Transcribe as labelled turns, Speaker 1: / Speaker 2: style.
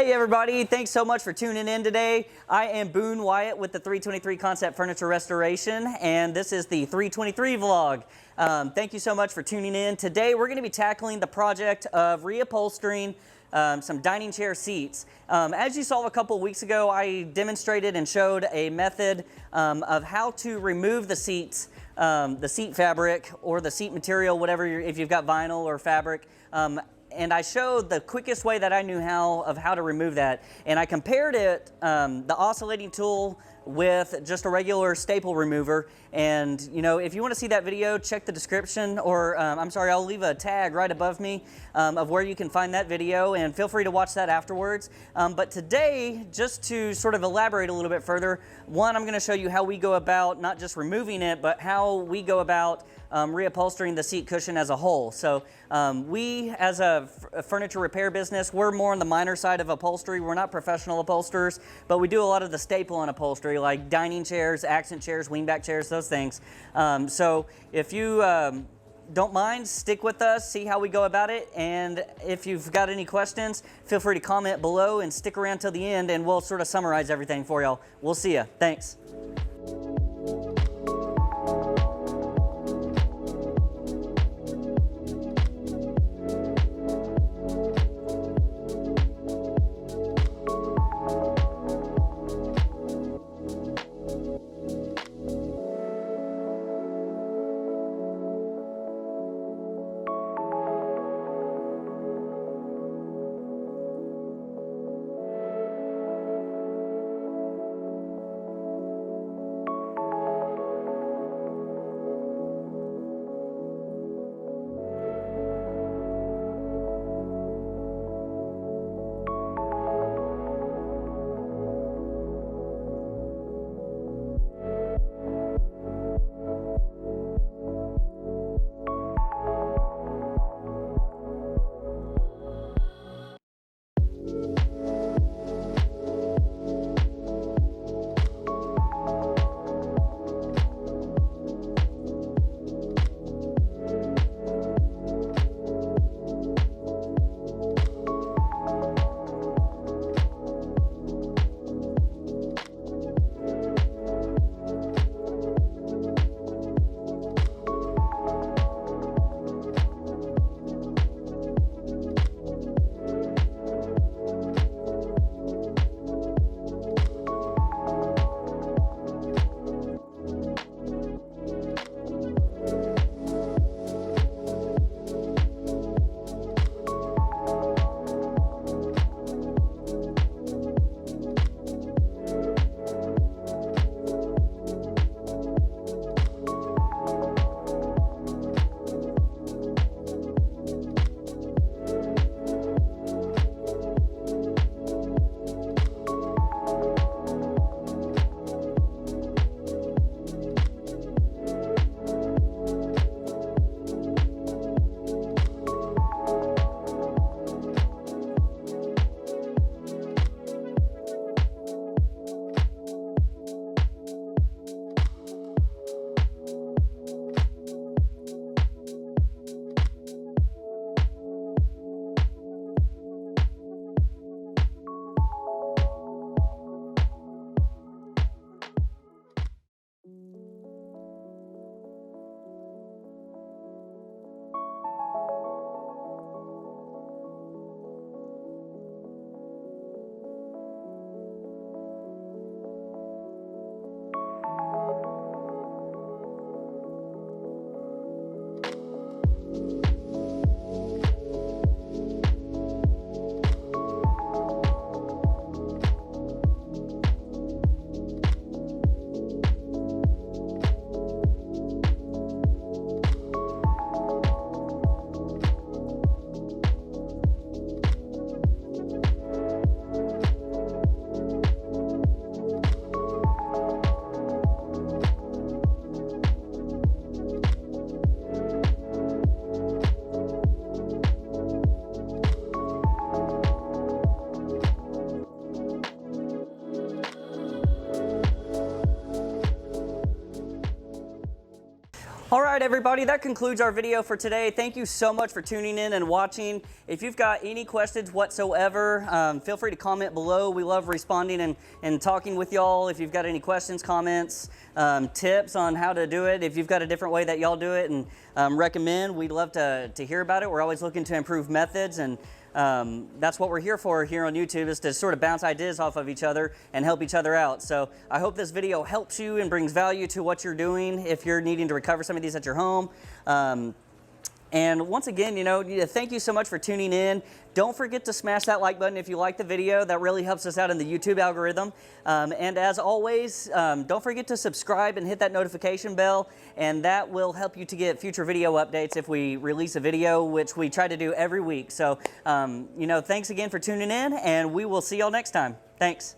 Speaker 1: Hey everybody, thanks so much for tuning in today. I am Boone Wyatt with the 323 Concept Furniture Restoration, and this is the 323 vlog. Thank you so much for tuning in. Today we're going to be tackling the project of reupholstering some dining chair seats. As you saw a couple weeks ago, I demonstrated and showed a method of how to remove the seats, the seat fabric or the seat material, whatever, if you've got vinyl or fabric. And I showed the quickest way that I knew how to remove that. And I compared it, the oscillating tool with just a regular staple remover. And you know, if you want to see that video, check the description, or I'm sorry, I'll leave a tag right above me of where you can find that video, and feel free to watch that afterwards. But today, just to sort of elaborate a little bit further, one, I'm going to show you how we go about not just removing it, but how we go about reupholstering the seat cushion as a whole. So we, as a furniture repair business, we're more on the minor side of upholstery. We're not professional upholsterers, but we do a lot of the staple on upholstery, like dining chairs, accent chairs, wingback chairs, those things. So if you don't mind, stick with us, see how we go about it, and if you've got any questions, feel free to comment below and stick around till the end, and we'll sort of summarize everything for y'all. We'll see ya. Thanks. All right, everybody, that concludes our video for today. Thank you so much for tuning in and watching. If you've got any questions whatsoever, feel free to comment below. We love responding and talking with y'all. If you've got any questions, comments, tips on how to do it, if you've got a different way that y'all do it and recommend, we'd love to hear about it. We're always looking to improve methods, and that's what we're here for here on YouTube, is to sort of bounce ideas off of each other and help each other out. So I hope this video helps you and brings value to what you're doing if you're needing to recover some of these at your home. And once again, thank you so much for tuning in. Don't forget to smash that like button if you like the video. That really helps us out in the YouTube algorithm. And as always, don't forget to subscribe and hit that notification bell, and that will help you to get future video updates if we release a video, which we try to do every week. So, thanks again for tuning in, and we will see y'all next time. Thanks.